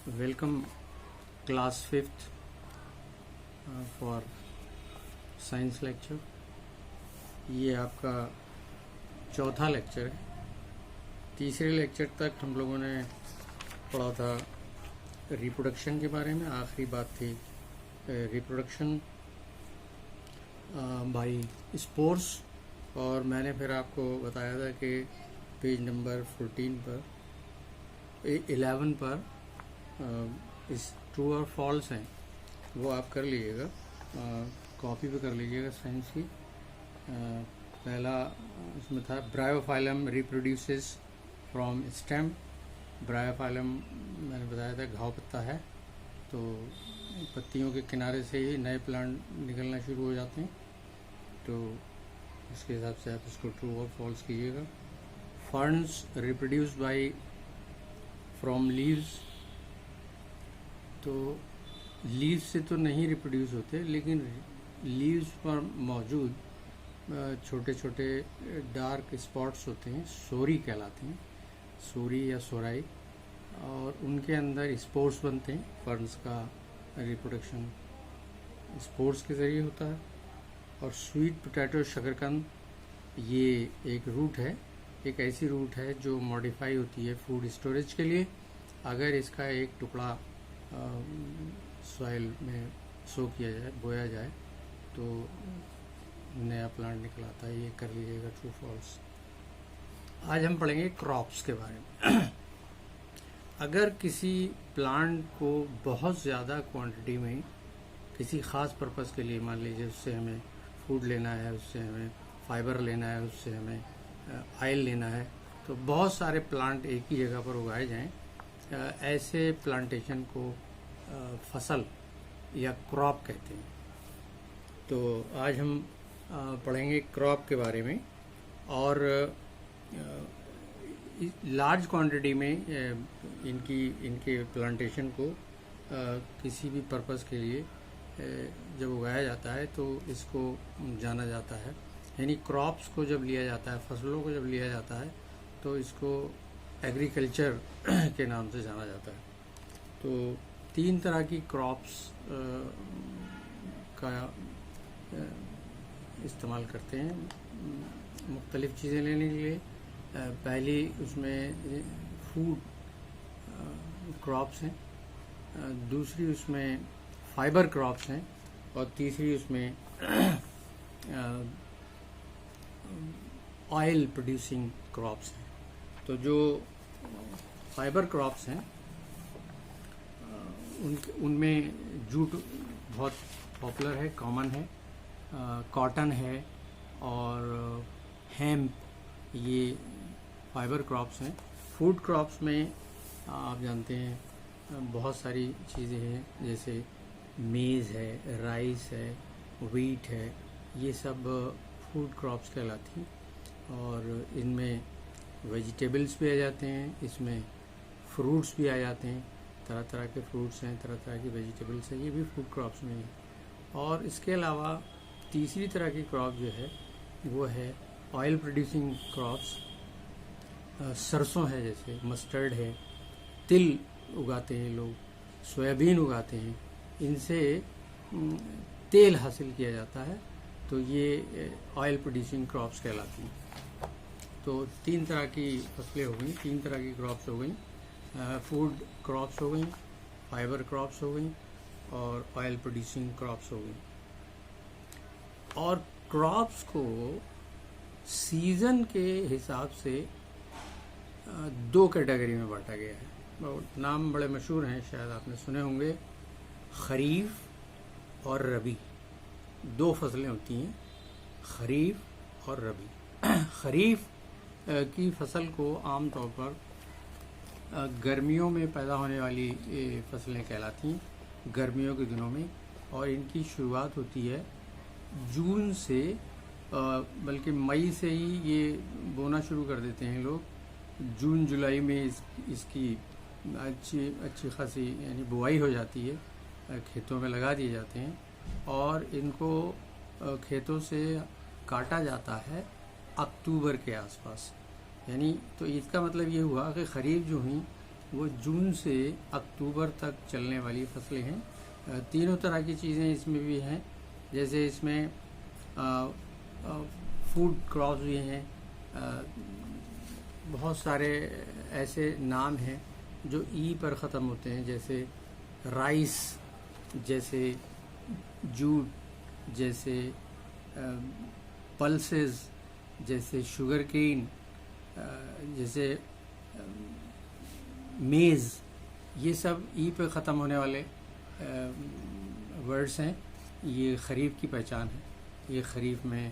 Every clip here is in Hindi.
Welcome class fifth for science lecture. ये आपका चौथा लेक्चर है। तीसरे लेक्चर तक हम लोगों ने पढ़ा था रिप्रोडक्शन के बारे में। आखिरी बात थी रिप्रोडक्शन बाय स्पोर्स, और मैंने फिर आपको बताया था कि पेज नंबर 14 पर 11 पर इस ट्रू और फॉल्स हैं, वो आप कर लीजिएगा, कॉपी पे कर लीजिएगा साइंस की। पहला उसमें था Bryophyllum reproduces from stem. Bryophyllum मैंने बताया था घाव पत्ता है, तो पत्तियों के किनारे से ही नए प्लांट निकलना शुरू हो जाते हैं। तो इसके हिसाब से आप इसको ट्रू और फॉल्स कीजिएगा। Ferns reproduce by from leaves. तो लीव्स से तो नहीं रिप्रोड्यूस होते, लेकिन लीव्स पर मौजूद छोटे छोटे डार्क स्पॉट्स होते हैं, सोरी कहलाते हैं, सोरी या सोराई, और उनके अंदर स्पोर्स बनते हैं। फर्न्स का रिप्रोडक्शन स्पोर्स के ज़रिए होता है। और स्वीट पोटैटो शकरकंद, ये एक रूट है, एक ऐसी रूट है जो मॉडिफाई होती है फूड स्टोरेज के लिए। अगर इसका एक टुकड़ा सॉइल में सो किया जाए, बोया जाए, तो नया प्लांट निकल आता है। ये कर लीजिएगा ट्रू फॉल्स। आज हम पढ़ेंगे क्रॉप्स के बारे में। अगर किसी प्लांट को बहुत ज़्यादा क्वांटिटी में किसी ख़ास पर्पज़ के लिए, मान लीजिए उससे हमें फूड लेना है, उससे हमें फाइबर लेना है, उससे हमें ऑयल लेना है, तो बहुत सारे प्लांट एक ही जगह पर उगाए जाएं, ऐसे प्लांटेशन को फसल या क्रॉप कहते हैं। तो आज हम पढ़ेंगे क्रॉप के बारे में। और लार्ज क्वांटिटी में इनके प्लांटेशन को किसी भी पर्पज़ के लिए जब उगाया जाता है तो इसको जाना जाता है, यानी क्रॉप्स को जब लिया जाता है, फसलों को जब लिया जाता है, तो इसको एग्रीकल्चर के नाम से जाना जाता है। तो तीन तरह की क्रॉप्स का इस्तेमाल करते हैं मुख्तलिफ़ चीज़ें लेने के लिए। पहली उसमें फूड क्रॉप्स हैं, दूसरी उसमें फाइबर क्रॉप्स हैं, और तीसरी उसमें ऑयल प्रोड्यूसिंग क्रॉप्स हैं। तो जो फाइबर क्रॉप्स हैं उनमें जूट बहुत पॉपुलर है, कॉमन है, कॉटन है, और हेम्प, ये फाइबर क्रॉप्स हैं। फूड क्रॉप्स में आप जानते हैं बहुत सारी चीज़ें हैं, जैसे मेज़ है, राइस है, व्हीट है, ये सब फूड क्रॉप्स कहलाती हैं। और इनमें वेजिटेबल्स भी आ जाते हैं, इसमें फ्रूट्स भी आ जाते हैं, तरह तरह के फ्रूट्स हैं, तरह तरह की वेजिटेबल्स हैं, ये भी फूड क्रॉप्स में हैं। और इसके अलावा तीसरी तरह की क्रॉप जो है वो है ऑयल प्रोड्यूसिंग क्रॉप्स। सरसों है, जैसे मस्टर्ड है, तिल उगाते हैं लोग, सोयाबीन उगाते हैं, इनसे तेल हासिल किया जाता है, तो ये ऑयल प्रोड्यूसिंग क्रॉप्स कहलाती हैं। तो तीन तरह की फसलें हो गई, तीन तरह की क्रॉप्स हो गई, फूड क्रॉप्स हो गई, फाइबर क्रॉप्स हो गई, और ऑयल प्रोड्यूसिंग क्रॉप्स हो गई। और क्रॉप्स को सीज़न के हिसाब से दो कैटेगरी में बांटा गया है। नाम बड़े मशहूर हैं, शायद आपने सुने होंगे। खरीफ और रबी, दो फसलें होती हैं, खरीफ और रबी। खरीफ की फसल को आमतौर पर गर्मियों में पैदा होने वाली फसलें कहलाती हैं, गर्मियों के दिनों में, और इनकी शुरुआत होती है जून से, बल्कि मई से ही ये बोना शुरू कर देते हैं लोग। जून जुलाई में इसकी अच्छी खासी यानी बुआई हो जाती है, खेतों में लगा दिए जाते हैं, और इनको खेतों से काटा जाता है अक्टूबर के आसपास। यानी तो इसका मतलब ये हुआ कि खरीफ जो हुई वो जून से अक्टूबर तक चलने वाली फसलें हैं। तीनों तरह की चीज़ें इसमें भी हैं, जैसे इसमें फूड क्रॉप्स भी हैं। बहुत सारे ऐसे नाम हैं जो ई पर ख़त्म होते हैं, जैसे राइस, जैसे जूट, जैसे पल्सेस, जैसे शुगर केन, जैसे मेज़। ये सब ई पे ख़त्म होने वाले वर्ड्स हैं। ये खरीफ की पहचान है, ये खरीफ में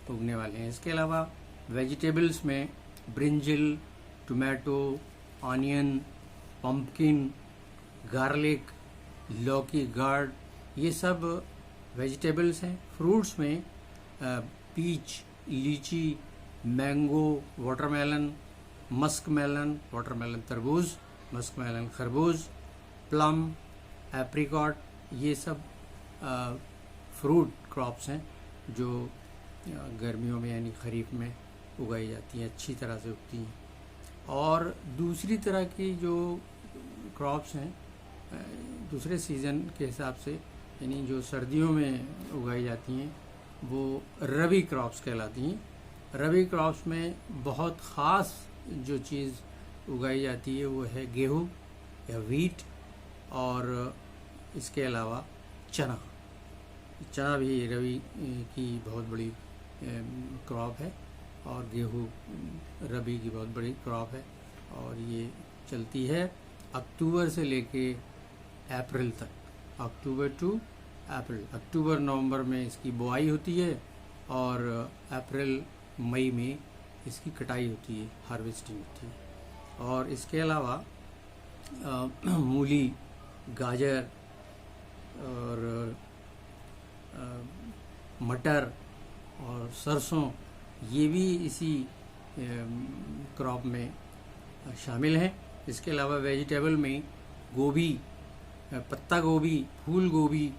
उगने वाले हैं। इसके अलावा वेजिटेबल्स में brinjal, tomato, onion, pumpkin, garlic, लौकी, गार्ड, ये सब वेजिटेबल्स हैं। फ्रूट्स में पीच, लीची, mango, watermelon, musk melon, watermelon तरबूज, मस्क मेलन खरबूज, प्लम, एप्रिकॉट, ये सब फ्रूट क्रॉप्स हैं जो गर्मियों में यानी खरीफ में उगाई जाती हैं, अच्छी तरह से उगती हैं। और दूसरी तरह की जो क्रॉप्स हैं दूसरे सीज़न के हिसाब से, यानी जो सर्दियों में उगाई जाती हैं, वो रबी क्रॉप्स कहलाती हैं। रबी क्रॉप्स में बहुत ख़ास जो चीज़ उगाई जाती है वो है गेहूँ या वीट, और इसके अलावा चना। चना भी रबी की बहुत बड़ी क्रॉप है, और गेहूँ रबी की बहुत बड़ी क्रॉप है, और ये चलती है अक्टूबर से लेके अप्रैल तक। अक्टूबर टू अप्रैल, अक्टूबर नवंबर में इसकी बुआई होती है, और अप्रैल मई में इसकी कटाई होती है, हार्वेस्टिंग होती है। और इसके अलावा मूली, गाजर और मटर और सरसों, ये भी इसी क्रॉप में शामिल हैं। इसके अलावा वेजिटेबल में गोभी, पत्ता गोभी, फूल गोभी,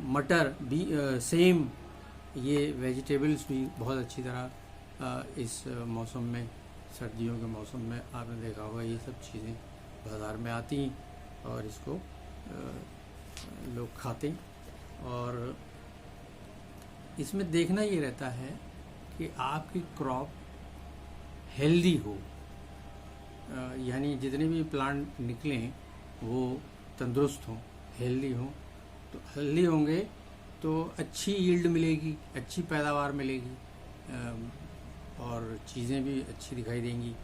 मटर भी, सेम, ये वेजिटेबल्स भी बहुत अच्छी तरह इस मौसम में, सर्दियों के मौसम में आपने देखा होगा ये सब चीज़ें बाज़ार में आती हैं और इसको लोग खाते हैं। और इसमें देखना ये रहता है कि आपकी क्रॉप हेल्दी हो, यानी जितने भी प्लांट निकलें वो तंदुरुस्त हों, हेल्दी हों। तो हेल्दी होंगे तो अच्छी यील्ड मिलेगी, अच्छी पैदावार मिलेगी, और चीज़ें भी अच्छी दिखाई देंगी।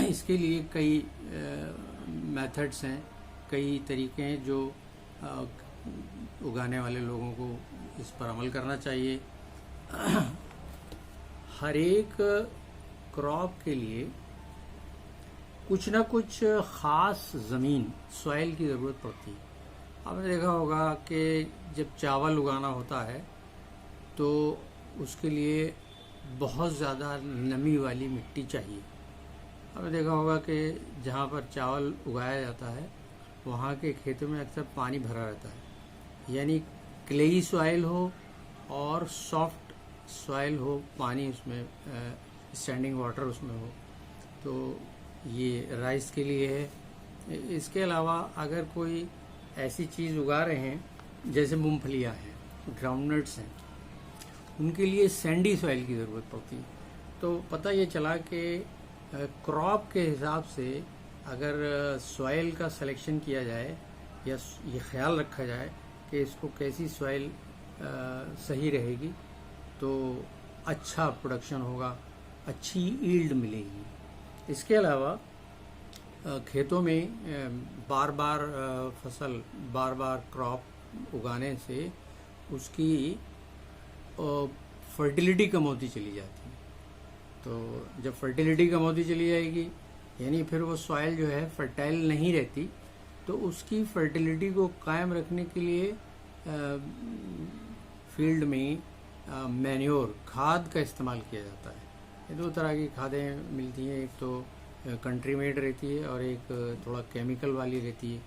इसके लिए कई मेथड्स हैं, कई तरीके हैं जो उगाने वाले लोगों को इस पर अमल करना चाहिए। हर एक क्रॉप के लिए कुछ ना कुछ ख़ास ज़मीन, सॉइल की ज़रूरत पड़ती है। आपने देखा होगा कि जब चावल उगाना होता है तो उसके लिए बहुत ज़्यादा नमी वाली मिट्टी चाहिए। आपने देखा होगा कि जहाँ पर चावल उगाया जाता है वहाँ के खेतों में अक्सर पानी भरा रहता है, यानी क्लेई सॉइल हो और सॉफ्ट सॉइल हो, पानी उसमें स्टैंडिंग वाटर उसमें हो, तो ये राइस के लिए है। इसके अलावा अगर कोई ऐसी चीज़ उगा रहे हैं जैसे मूंगफलियाँ हैं, ग्राउंडनट्स हैं, उनके लिए सैंडी सॉइल की ज़रूरत पड़ती है। तो पता ये चला कि क्रॉप के हिसाब से अगर सॉइल का सिलेक्शन किया जाए या ये ख्याल रखा जाए कि इसको कैसी सॉइल सही रहेगी तो अच्छा प्रोडक्शन होगा, अच्छी यील्ड मिलेगी। इसके अलावा खेतों में बार बार फसल, बार बार क्रॉप उगाने से उसकी फर्टिलिटी कम होती चली जाती है। तो जब फर्टिलिटी कम होती चली जाएगी यानी फिर वो सॉइल जो है फर्टाइल नहीं रहती, तो उसकी फर्टिलिटी को कायम रखने के लिए फील्ड में मैन्योर, खाद का इस्तेमाल किया जाता है। ये दो तरह की खादें मिलती हैं, एक तो कंट्री मेड रहती है और एक थोड़ा केमिकल वाली रहती है।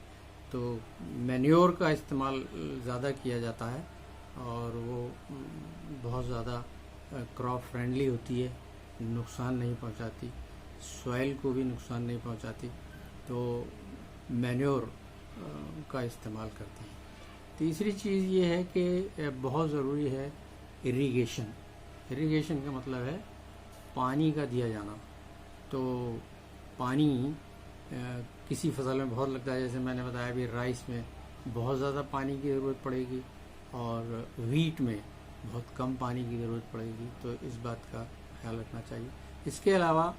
तो मैन्योर का इस्तेमाल ज़्यादा किया जाता है और वो बहुत ज़्यादा क्रॉप फ्रेंडली होती है, नुकसान नहीं पहुंचाती, सॉइल को भी नुकसान नहीं पहुंचाती। तो मैन्योर का इस्तेमाल करते हैं। तीसरी चीज़ ये है कि बहुत ज़रूरी है इरिगेशन। इरिगेशन का मतलब है पानी का दिया जाना। तो पानी किसी फसल में बहुत लगता है, जैसे मैंने बताया भी राइस में बहुत ज़्यादा पानी की ज़रूरत पड़ेगी और वीट में बहुत कम पानी की ज़रूरत पड़ेगी, तो इस बात का ख्याल रखना चाहिए। इसके अलावा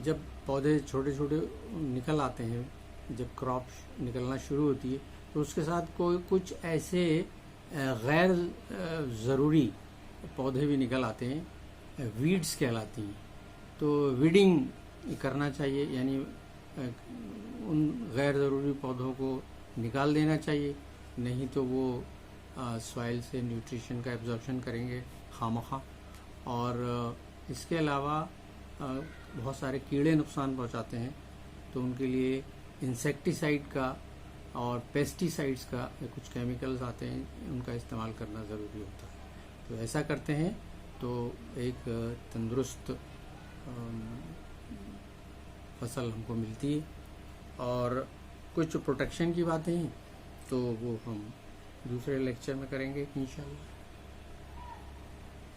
जब पौधे छोटे छोटे निकल आते हैं, जब क्रॉप निकलना शुरू होती है, तो उसके साथ कोई कुछ ऐसे गैर ज़रूरी पौधे भी निकल आते हैं, वीड्स कहलाती हैं। तो वीडिंग करना चाहिए, यानी उन गैर ज़रूरी पौधों को निकाल देना चाहिए, नहीं तो वो सॉइल से न्यूट्रिशन का एब्जॉर्प्शन करेंगे खामखा। और इसके अलावा बहुत सारे कीड़े नुकसान पहुंचाते हैं, तो उनके लिए इंसेक्टिसाइड का और पेस्टिसाइड्स का कुछ केमिकल्स आते हैं, उनका इस्तेमाल करना ज़रूरी होता है। तो ऐसा करते हैं तो एक तंदुरुस्त फसल हमको मिलती है। और कुछ प्रोटेक्शन की बातें हैं तो वो हम दूसरे लेक्चर में करेंगे इंशाल्लाह।